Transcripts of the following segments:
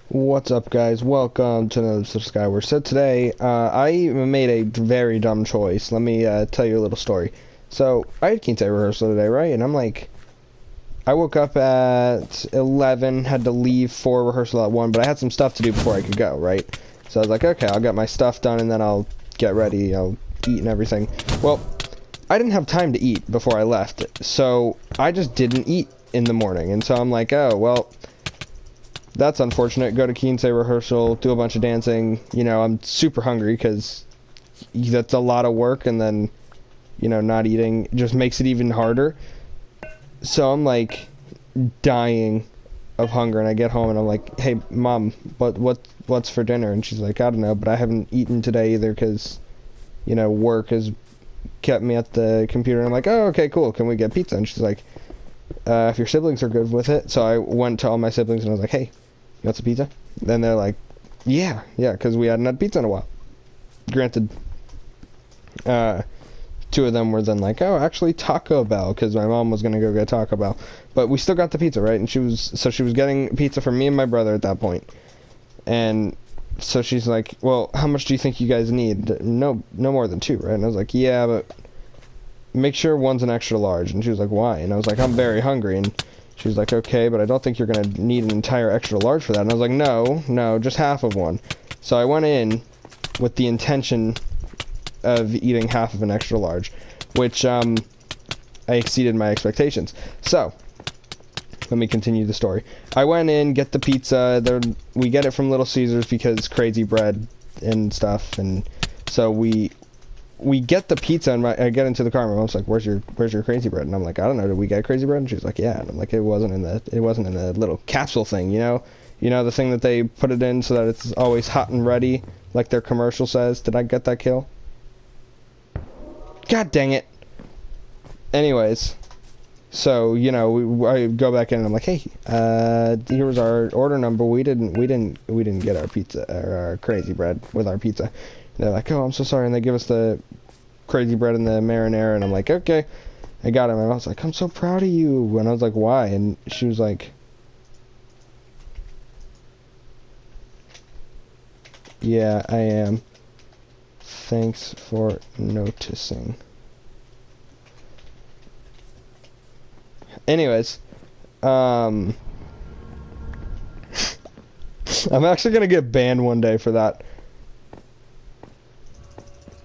What's up, guys? Welcome to another episode of Skywars. So today, I made a very dumb choice. Let me tell you a little story. So, I had Kinte rehearsal today, right? And I'm like, I woke up at 11, had to leave for rehearsal at 1, but I had some stuff to do before I could go, right? So I was like, okay, I'll get my stuff done and then I'll get ready, I'll eat and everything. Well, I didn't have time to eat before I left, so I just didn't eat in the morning. And so I'm like, oh, well, that's unfortunate. Go to Kinte rehearsal, do a bunch of dancing. You know, I'm super hungry because that's a lot of work, and then, you know, not eating just makes it even harder. So I'm like dying of hunger, and I get home and I'm like, "Hey, Mom, what's for dinner?" And she's like, "I don't know, but I haven't eaten today either because, you know, work has kept me at the computer." And I'm like, "Oh, okay, cool. Can we get pizza?" And she's like, "If your siblings are good with it." So I went to all my siblings and I was like, "Hey, you want some pizza?" Then they're like, yeah, because we hadn't had pizza in a while. Granted, two of them were then like, oh, actually Taco Bell, because my mom was going to go get Taco Bell. But we still got the pizza, right? And she was getting pizza for me and my brother at that point. And so she's like, well, how much do you think you guys need? No more than two, right? And I was like, yeah, but make sure one's an extra large. And she was like, why? And I was like, I'm very hungry. And she was like, okay, but I don't think you're going to need an entire extra large for that. And I was like, no, just half of one. So I went in with the intention of eating half of an extra large, which I exceeded my expectations. So, let me continue the story. I went in, get the pizza. We get it from Little Caesars because crazy bread and stuff. And so we get the pizza, and I get into the car, and my mom's like, where's your crazy bread? And I'm like, I don't know, did we get crazy bread? And she's like, yeah. And I'm like, it wasn't in the little capsule thing, you know the thing that they put it in so that it's always hot and ready, like their commercial says. Did I get that kill? God dang it. Anyways, so I go back in and I'm like, hey, here was our order number. We didn't get our pizza or our crazy bread with our pizza. They're like, oh, I'm so sorry. And they give us the crazy bread and the marinara. And I'm like, okay. I got it. And I was like, I'm so proud of you. And I was like, why? And she was like, yeah, I am. Thanks for noticing. Anyways, I'm actually going to get banned one day for that.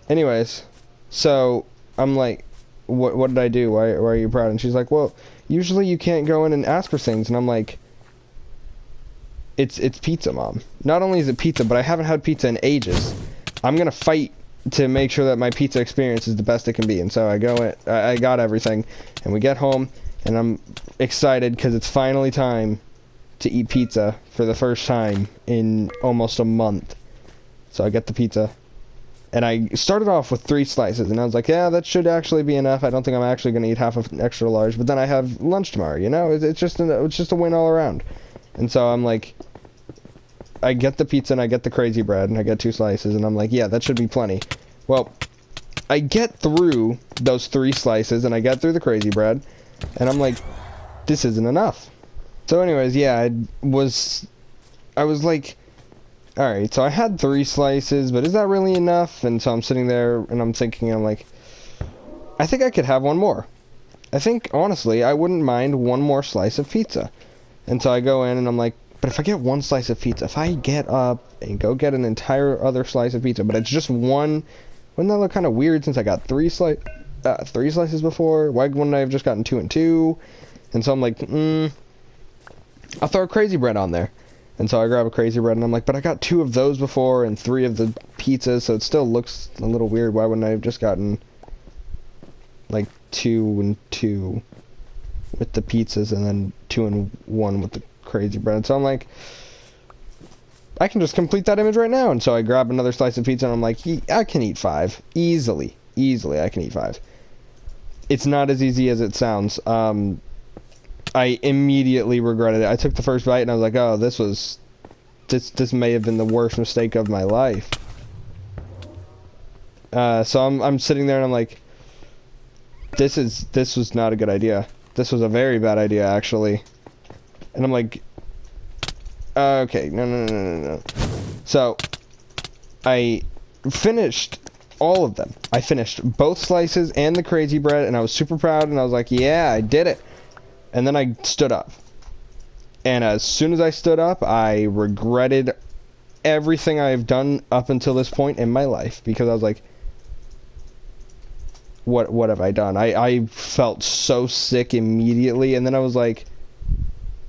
Anyways, so I'm like, what did I do? Why are you proud? And she's like, well, usually you can't go in and ask for things. And I'm like, it's pizza, Mom. Not only is it pizza, but I haven't had pizza in ages. I'm gonna fight to make sure that my pizza experience is the best it can be. And so I go in, I got everything, and we get home, and I'm excited because it's finally time to eat pizza for the first time in almost a month. So I get the pizza. And I started off with 3 slices, and I was like, yeah, that should actually be enough. I don't think I'm actually going to eat half of an extra large, but then I have lunch tomorrow, you know? It's just a win all around. And so I'm like, I get the pizza, and I get the crazy bread, and I get 2 slices, and I'm like, yeah, that should be plenty. Well, I get through those 3 slices, and I get through the crazy bread, and I'm like, this isn't enough. So anyways, yeah, I was like, alright, so I had 3 slices, but is that really enough? And so I'm sitting there, and I'm thinking, I'm like, I think I could have one more. I think, honestly, I wouldn't mind one more slice of pizza. And so I go in, and I'm like, but if I get 1 slice of pizza, if I get up and go get an entire other slice of pizza, but it's just one, wouldn't that look kind of weird since I got 3 slices before? Why wouldn't I have just gotten 2 and 2? And so I'm like, I'll throw a crazy bread on there. And so I grab a crazy bread, and I'm like, but I got 2 of those before and 3 of the pizzas, so it still looks a little weird. Why wouldn't I have just gotten, like, 2 and 2 with the pizzas and then 2 and 1 with the crazy bread? So I'm like, I can just complete that image right now. And so I grab another slice of pizza, and I'm like, I can eat 5. Easily, I can eat 5. It's not as easy as it sounds. I immediately regretted it. I took the first bite and I was like, oh, this may have been the worst mistake of my life. So I'm sitting there and I'm like, this was not a good idea. This was a very bad idea, actually. And I'm like, Okay, no. So, I finished all of them. I finished both slices and the crazy bread, and I was super proud, and I was like, yeah, I did it. And then I stood up. And as soon as I stood up, I regretted everything I've done up until this point in my life, because I was like, what have I done? I felt so sick immediately, and then I was like,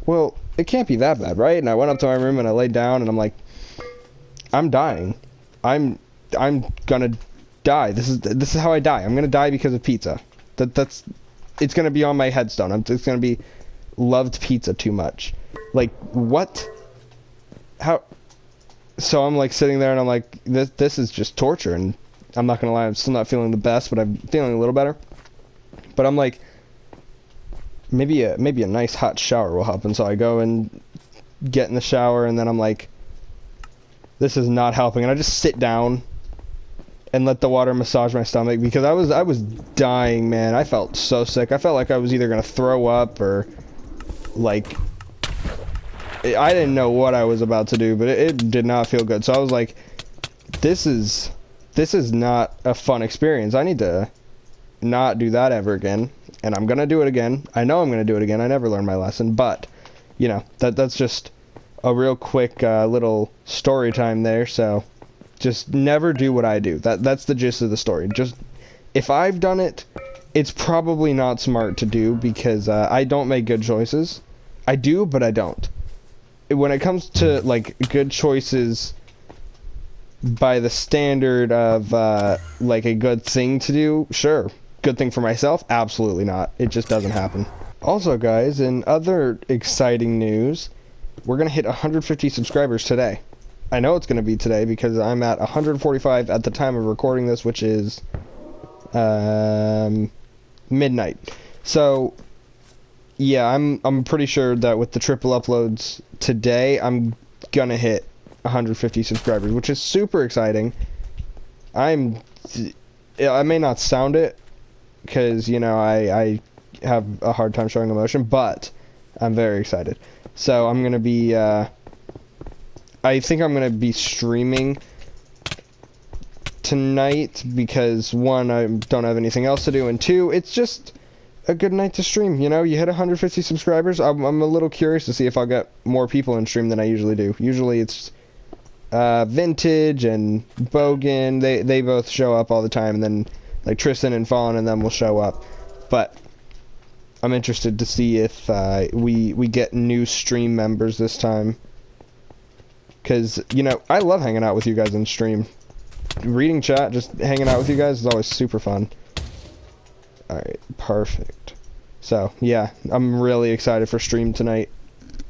well, it can't be that bad, right? And I went up to my room and I laid down, and I'm like, I'm dying. I'm gonna die. This is how I die. I'm gonna die because of pizza. It's gonna be on my headstone. It's gonna be loved pizza too much. Like, what? How? So I'm like sitting there and I'm like, this is just torture, and I'm not gonna lie, I'm still not feeling the best, but I'm feeling a little better. But I'm like, maybe a nice hot shower will help, and so I go and get in the shower, and then I'm like, this is not helping, and I just sit down and let the water massage my stomach, because I was dying, man. I felt so sick. I felt like I was either gonna throw up or like, I didn't know what I was about to do, but it did not feel good. So I was like, this is not a fun experience. I need to not do that ever again, and I'm gonna do it again. I know I'm gonna do it again. I never learned my lesson, but you know, that's just a real quick little story time there. So just never do what I do. That's the gist of the story. Just, if I've done it, it's probably not smart to do, because I don't make good choices. I do, but I don't. When it comes to like good choices by the standard of like a good thing to do, sure. Good thing for myself? Absolutely not. It just doesn't happen. Also, guys, in other exciting news, we're gonna hit 150 subscribers today. I know it's gonna be today because I'm at 145 at the time of recording this, which is midnight. So yeah, I'm pretty sure that with the triple uploads today, I'm gonna hit 150 subscribers, which is super exciting. I may not sound it, because, you know, I have a hard time showing emotion, but I'm very excited. So I'm gonna be, I think I'm gonna be streaming tonight, because one, I don't have anything else to do, and two, it's just a good night to stream. You know, you hit 150 subscribers. I'm a little curious to see if I'll get more people in stream than I usually do. Usually it's Vintage and Bogan. They both show up all the time, and then like Tristan and Fallen and them will show up. But I'm interested to see if we get new stream members this time, because, you know, I love hanging out with you guys in stream. Reading chat, just hanging out with you guys is always super fun. Alright, perfect. So, yeah, I'm really excited for stream tonight,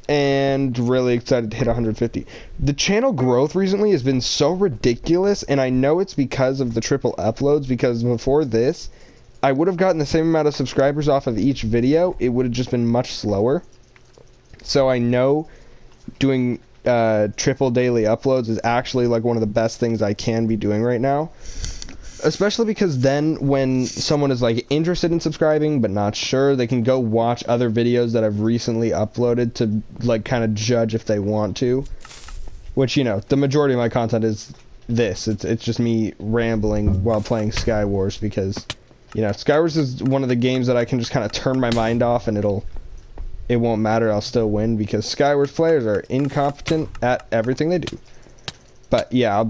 and really excited to hit 150. The channel growth recently has been so ridiculous, and I know it's because of the triple uploads, because before this, I would have gotten the same amount of subscribers off of each video. It would have just been much slower. So I know doing triple daily uploads is actually like one of the best things I can be doing right now. Especially because then when someone is like interested in subscribing but not sure, they can go watch other videos that I've recently uploaded to like kind of judge if they want to. Which, you know, the majority of my content is this. It's just me rambling while playing Skywars, because, you know, Skywars is one of the games that I can just kind of turn my mind off and it won't matter, I'll still win, because Skywars players are incompetent at everything they do. But yeah,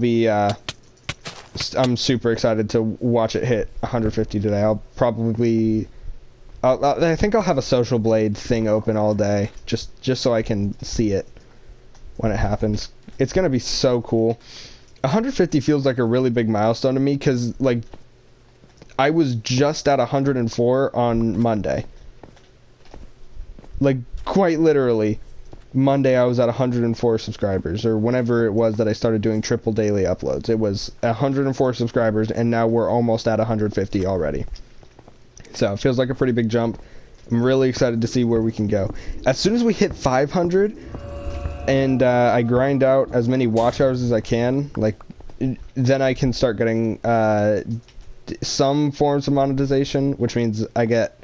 I'm super excited to watch it hit 150 today. I think I'll have a Social Blade thing open all day, just so I can see it when it happens. It's gonna be so cool. 150 feels like a really big milestone to me, because like I was just at 104 on Monday. Like, quite literally, Monday I was at 104 subscribers, or whenever it was that I started doing triple daily uploads. It was 104 subscribers, and now we're almost at 150 already. So it feels like a pretty big jump. I'm really excited to see where we can go. As soon as we hit 500, and I grind out as many watch hours as I can, like, then I can start getting some forms of monetization, which means I get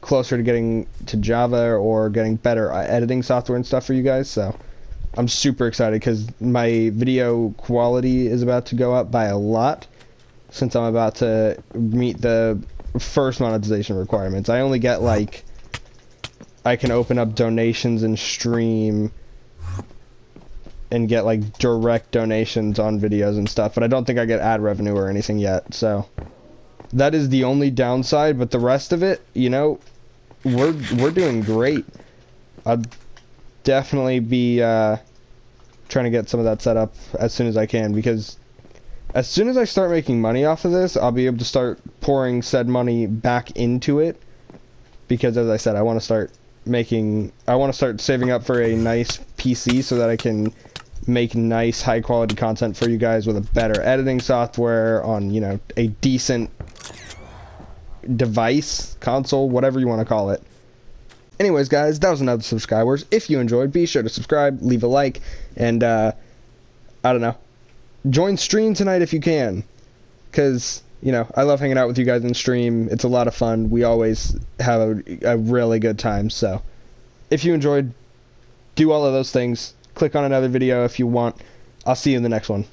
closer to getting to Java or getting better editing software and stuff for you guys. So I'm super excited because my video quality is about to go up by a lot since I'm about to meet the first monetization requirements. I only get like, I can open up donations in stream and get like direct donations on videos and stuff, but I don't think I get ad revenue or anything yet, so that is the only downside. But the rest of it, you know, we're doing great. I'll definitely be trying to get some of that set up as soon as I can, because as soon as I start making money off of this, I'll be able to start pouring said money back into it, because as I said, I want to start saving up for a nice PC so that I can make nice high quality content for you guys with a better editing software on, you know, a decent device, console, whatever you want to call it. Anyways, guys, that was another Skywars. If you enjoyed, be sure to subscribe, leave a like, and I don't know, join stream tonight if you can, because, you know, I love hanging out with you guys in stream. It's a lot of fun. We always have a really good time. So if you enjoyed, do all of those things. Click on another video if you want. I'll see you in the next one.